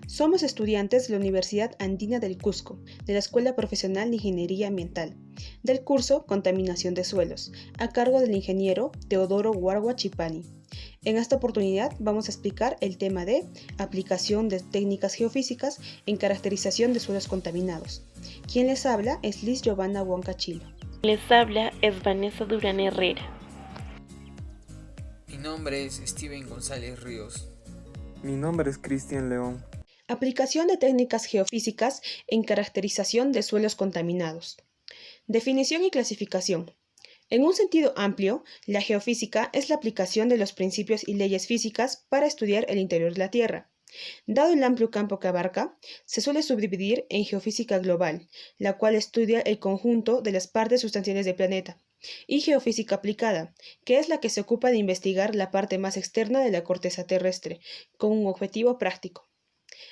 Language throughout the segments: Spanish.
Somos estudiantes de la Universidad Andina del Cusco, de la Escuela Profesional de Ingeniería Ambiental, del curso Contaminación de Suelos, a cargo del ingeniero Teodoro Guargua Chipani. En esta oportunidad vamos a explicar el tema de aplicación de técnicas geofísicas en caracterización de suelos contaminados. Quien les habla es Liz Giovanna Huancachilo. Les habla es Vanessa Durán Herrera. Mi nombre es Steven González Ríos. Mi nombre es Cristian León. Aplicación de técnicas geofísicas en caracterización de suelos contaminados. Definición y clasificación. En un sentido amplio, la geofísica es la aplicación de los principios y leyes físicas para estudiar el interior de la Tierra. Dado el amplio campo que abarca, se suele subdividir en geofísica global, la cual estudia el conjunto de las partes sustanciales del planeta, y geofísica aplicada, que es la que se ocupa de investigar la parte más externa de la corteza terrestre, con un objetivo práctico.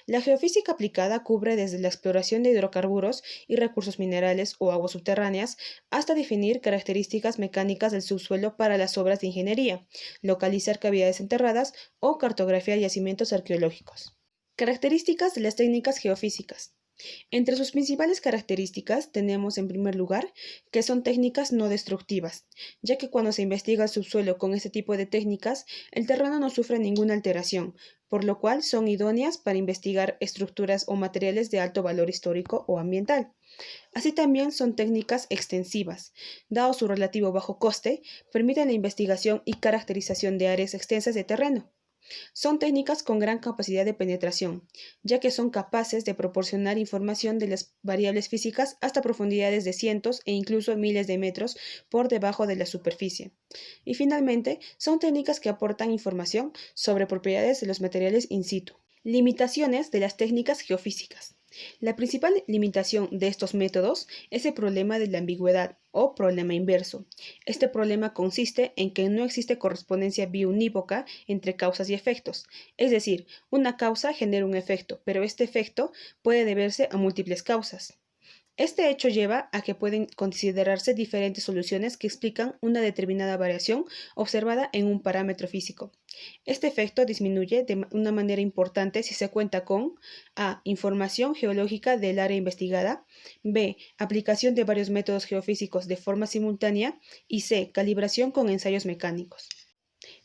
La geofísica aplicada cubre desde la exploración de hidrocarburos y recursos minerales o aguas subterráneas hasta definir características mecánicas del subsuelo para las obras de ingeniería, localizar cavidades enterradas o cartografiar yacimientos arqueológicos. Características de las técnicas geofísicas. Entre sus principales características tenemos en primer lugar que son técnicas no destructivas, ya que cuando se investiga el subsuelo con este tipo de técnicas, el terreno no sufre ninguna alteración, por lo cual son idóneas para investigar estructuras o materiales de alto valor histórico o ambiental. Así también son técnicas extensivas. Dado su relativo bajo coste, permiten la investigación y caracterización de áreas extensas de terreno. Son técnicas con gran capacidad de penetración, ya que son capaces de proporcionar información de las variables físicas hasta profundidades de cientos e incluso miles de metros por debajo de la superficie. Y finalmente, son técnicas que aportan información sobre propiedades de los materiales in situ. Limitaciones de las técnicas geofísicas. La principal limitación de estos métodos es el problema de la ambigüedad o problema inverso. Este problema consiste en que no existe correspondencia biunívoca entre causas y efectos, es decir, una causa genera un efecto, pero este efecto puede deberse a múltiples causas. Este hecho lleva a que pueden considerarse diferentes soluciones que explican una determinada variación observada en un parámetro físico. Este efecto disminuye de una manera importante si se cuenta con a. Información geológica del área investigada, b. Aplicación de varios métodos geofísicos de forma simultánea y c. Calibración con ensayos mecánicos.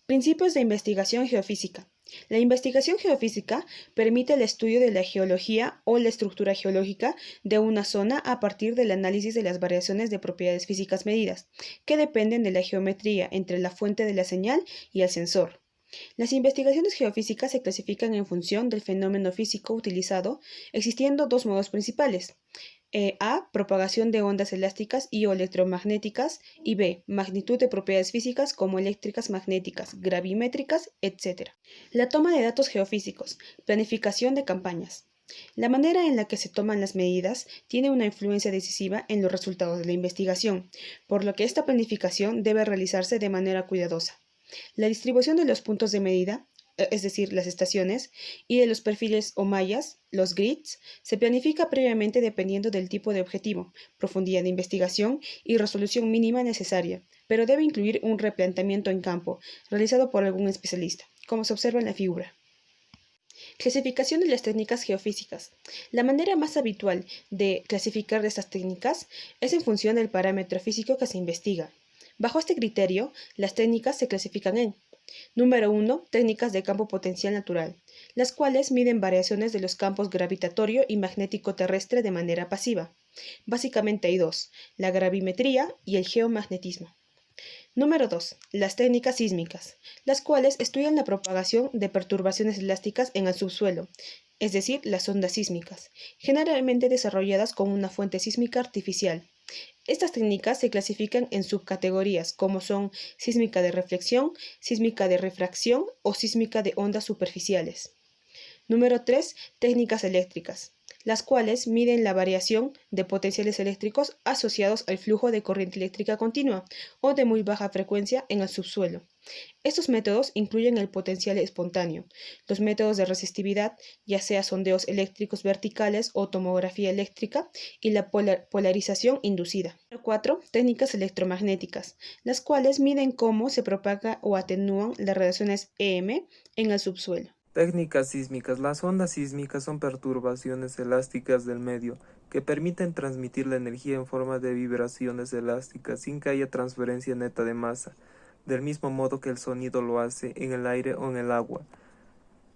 Principios de investigación geofísica. La investigación geofísica permite el estudio de la geología o la estructura geológica de una zona a partir del análisis de las variaciones de propiedades físicas medidas, que dependen de la geometría entre la fuente de la señal y el sensor. Las investigaciones geofísicas se clasifican en función del fenómeno físico utilizado, existiendo dos modos principales. A. Propagación de ondas elásticas y o electromagnéticas y B. Magnitud de propiedades físicas como eléctricas, magnéticas, gravimétricas, etc. La toma de datos geofísicos. Planificación de campañas. La manera en la que se toman las medidas tiene una influencia decisiva en los resultados de la investigación, por lo que esta planificación debe realizarse de manera cuidadosa. La distribución de los puntos de medida, es decir, las estaciones, y de los perfiles o mallas, los grids, se planifica previamente dependiendo del tipo de objetivo, profundidad de investigación y resolución mínima necesaria, pero debe incluir un replanteamiento en campo, realizado por algún especialista, como se observa en la figura. Clasificación de las técnicas geofísicas. La manera más habitual de clasificar estas técnicas es en función del parámetro físico que se investiga. Bajo este criterio, las técnicas se clasifican en Número 1. Técnicas de campo potencial natural, las cuales miden variaciones de los campos gravitatorio y magnético terrestre de manera pasiva. Básicamente hay dos, la gravimetría y el geomagnetismo. Número 2. Las técnicas sísmicas, las cuales estudian la propagación de perturbaciones elásticas en el subsuelo, es decir, las ondas sísmicas, generalmente desarrolladas con una fuente sísmica artificial. Estas técnicas se clasifican en subcategorías como son sísmica de reflexión, sísmica de refracción o sísmica de ondas superficiales. Número 3. Técnicas eléctricas, las cuales miden la variación de potenciales eléctricos asociados al flujo de corriente eléctrica continua o de muy baja frecuencia en el subsuelo. Estos métodos incluyen el potencial espontáneo, los métodos de resistividad, ya sea sondeos eléctricos verticales o tomografía eléctrica, y la polarización inducida. 4. Técnicas electromagnéticas, las cuales miden cómo se propaga o atenúan las radiaciones EM en el subsuelo. Técnicas sísmicas. Las ondas sísmicas son perturbaciones elásticas del medio que permiten transmitir la energía en forma de vibraciones elásticas sin que haya transferencia neta de masa, del mismo modo que el sonido lo hace en el aire o en el agua.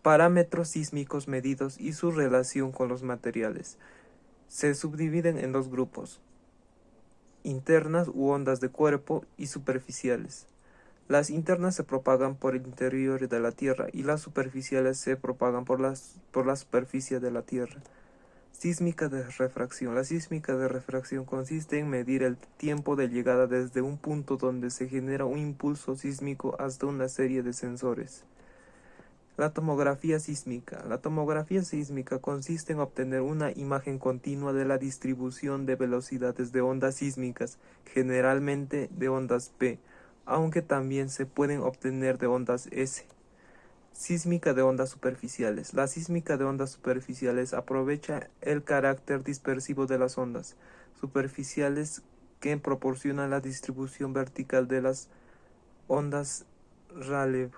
Parámetros sísmicos medidos y su relación con los materiales. Se subdividen en dos grupos: internas u ondas de cuerpo y superficiales. Las internas se propagan por el interior de la Tierra y las superficiales se propagan por la superficie de la Tierra. Sísmica de refracción. La sísmica de refracción consiste en medir el tiempo de llegada desde un punto donde se genera un impulso sísmico hasta una serie de sensores. La tomografía sísmica. La tomografía sísmica consiste en obtener una imagen continua de la distribución de velocidades de ondas sísmicas, generalmente de ondas P, aunque también se pueden obtener de ondas S. Sísmica de ondas superficiales. La sísmica de ondas superficiales aprovecha el carácter dispersivo de las ondas superficiales que proporcionan la distribución vertical de las ondas Rayleigh.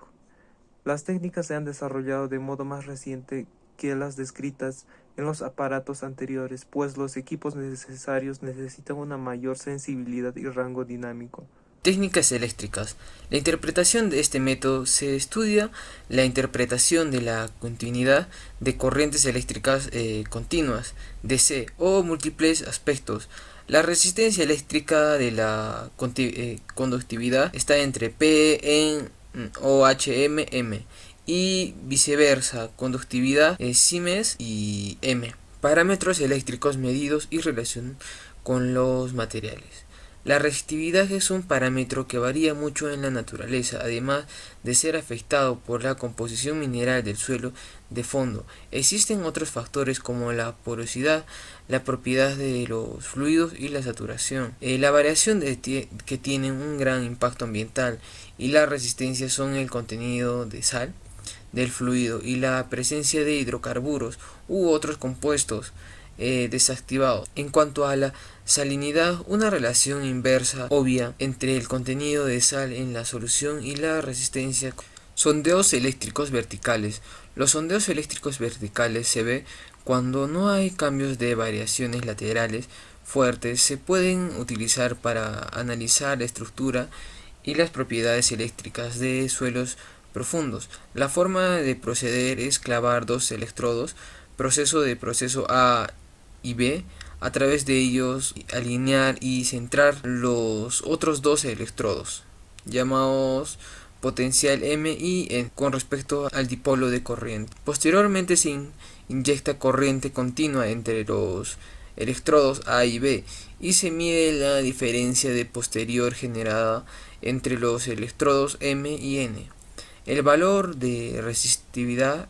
Las técnicas se han desarrollado de modo más reciente que las descritas en los aparatos anteriores, pues los equipos necesarios necesitan una mayor sensibilidad y rango dinámico. Técnicas eléctricas. La interpretación de este método se estudia la interpretación de la continuidad de corrientes eléctricas continuas, DC, o múltiples aspectos. La resistencia eléctrica de la conductividad está entre P en OHM y viceversa, conductividad Siemens y M. Parámetros eléctricos medidos y relación con los materiales. La resistividad es un parámetro que varía mucho en la naturaleza, además de ser afectado por la composición mineral del suelo de fondo. Existen otros factores como la porosidad, la propiedad de los fluidos y la saturación. La variación que tienen un gran impacto ambiental y la resistencia son el contenido de sal del fluido y la presencia de hidrocarburos u otros compuestos desactivados. En cuanto a la salinidad, una relación inversa obvia entre el contenido de sal en la solución y la resistencia. Sondeos eléctricos verticales. Los sondeos eléctricos verticales se ve cuando no hay cambios de variaciones laterales fuertes. Se pueden utilizar para analizar la estructura y las propiedades eléctricas de suelos profundos. La forma de proceder es clavar dos electrodos, proceso A y B, a través de ellos alinear y centrar los otros dos electrodos, llamados potencial M y N, con respecto al dipolo de corriente. Posteriormente se inyecta corriente continua entre los electrodos A y B y se mide la diferencia de posterior generada entre los electrodos M y N. El valor de resistividad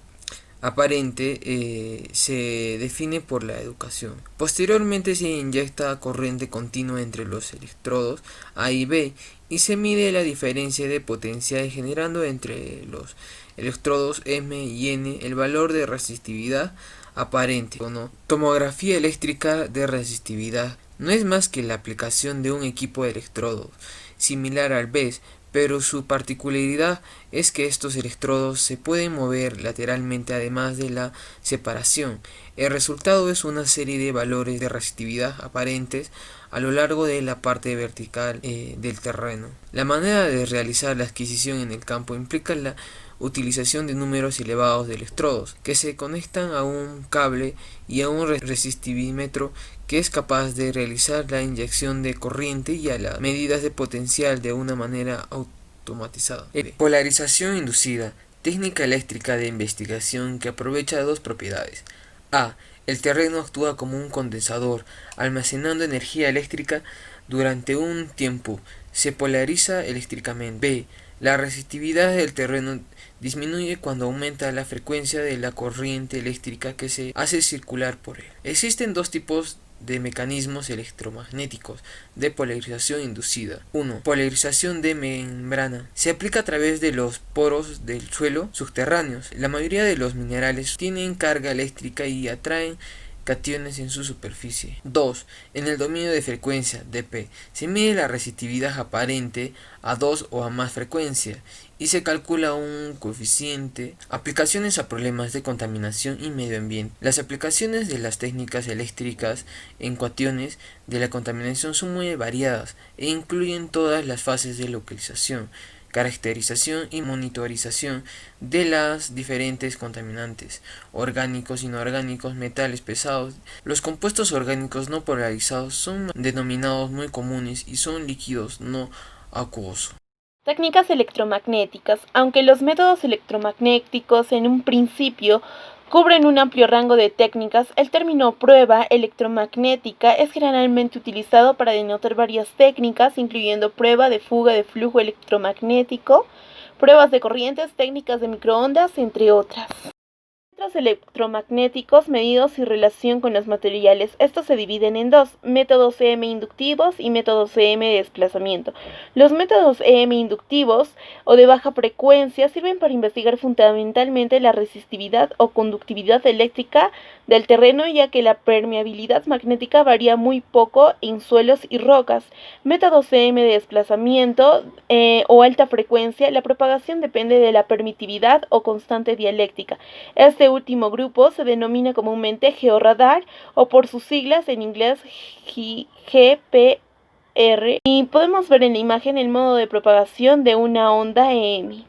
aparente se define por la educación. Posteriormente se inyecta corriente continua entre los electrodos A y B y se mide la diferencia de potencial generando entre los electrodos M y N el valor de resistividad aparente. Tomografía eléctrica de resistividad no es más que la aplicación de un equipo de electrodos similar al BES, pero su particularidad es que estos electrodos se pueden mover lateralmente además de la separación. El resultado es una serie de valores de resistividad aparentes a lo largo de la parte vertical del terreno. La manera de realizar la adquisición en el campo implica la utilización de números elevados de electrodos que se conectan a un cable y a un resistivímetro que es capaz de realizar la inyección de corriente y a las medidas de potencial de una manera automatizada. Polarización inducida, técnica eléctrica de investigación que aprovecha dos propiedades. A. El terreno actúa como un condensador, almacenando energía eléctrica durante un tiempo. Se polariza eléctricamente. B. La resistividad del terreno disminuye cuando aumenta la frecuencia de la corriente eléctrica que se hace circular por él. Existen dos tipos de mecanismos electromagnéticos de polarización inducida. 1. Polarización de membrana. Se aplica a través de los poros del suelo subterráneos. La mayoría de los minerales tienen carga eléctrica y atraen cationes en su superficie. 2. En el dominio de frecuencia dP se mide la resistividad aparente a dos o a más frecuencias y se calcula un coeficiente. Aplicaciones a problemas de contaminación y medio ambiente. Las aplicaciones de las técnicas eléctricas en cuestiones de la contaminación son muy variadas e incluyen todas las fases de localización, caracterización y monitorización de las diferentes contaminantes, orgánicos, inorgánicos, metales pesados. Los compuestos orgánicos no polarizados son denominados muy comunes y son líquidos no acuosos. Técnicas electromagnéticas. Aunque los métodos electromagnéticos en un principio cubren un amplio rango de técnicas, el término prueba electromagnética es generalmente utilizado para denotar varias técnicas, incluyendo prueba de fuga de flujo electromagnético, pruebas de corrientes, técnicas de microondas, entre otras. Métodos electromagnéticos medidos y relación con los materiales. Estos se dividen en dos, métodos EM inductivos y métodos EM de desplazamiento. Los métodos EM inductivos o de baja frecuencia sirven para investigar fundamentalmente la resistividad o conductividad eléctrica del terreno, ya que la permeabilidad magnética varía muy poco en suelos y rocas. Métodos EM de desplazamiento o alta frecuencia, la propagación depende de la permitividad o constante dialéctica. Este último grupo se denomina comúnmente georradar o por sus siglas en inglés GPR, y podemos ver en la imagen el modo de propagación de una onda EM.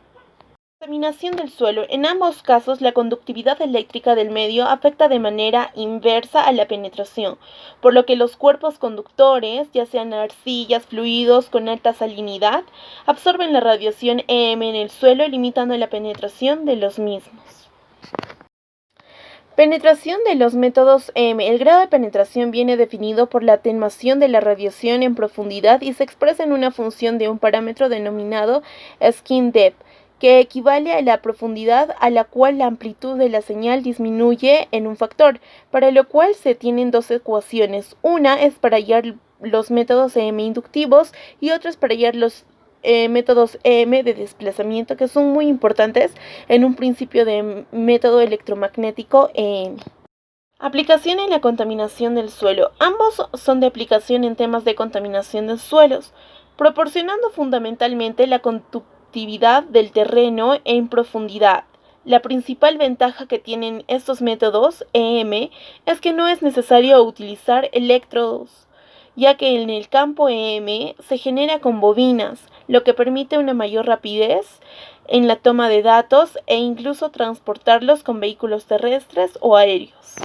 Contaminación del suelo. En ambos casos, la conductividad eléctrica del medio afecta de manera inversa a la penetración, por lo que los cuerpos conductores, ya sean arcillas, fluidos con alta salinidad, absorben la radiación EM en el suelo, limitando la penetración de los mismos. Penetración de los métodos EM. El grado de penetración viene definido por la atenuación de la radiación en profundidad y se expresa en una función de un parámetro denominado skin depth, que equivale a la profundidad a la cual la amplitud de la señal disminuye en un factor, para lo cual se tienen dos ecuaciones. Una es para hallar los métodos EM inductivos y otra es para hallar los métodos EM de desplazamiento, que son muy importantes en un principio de método electromagnético EM. Aplicación en la contaminación del suelo. Ambos son de aplicación en temas de contaminación de suelos, proporcionando fundamentalmente la conductividad del terreno en profundidad. La principal ventaja que tienen estos métodos EM es que no es necesario utilizar electrodos, ya que en el campo EM se genera con bobinas, lo que permite una mayor rapidez en la toma de datos e incluso transportarlos con vehículos terrestres o aéreos.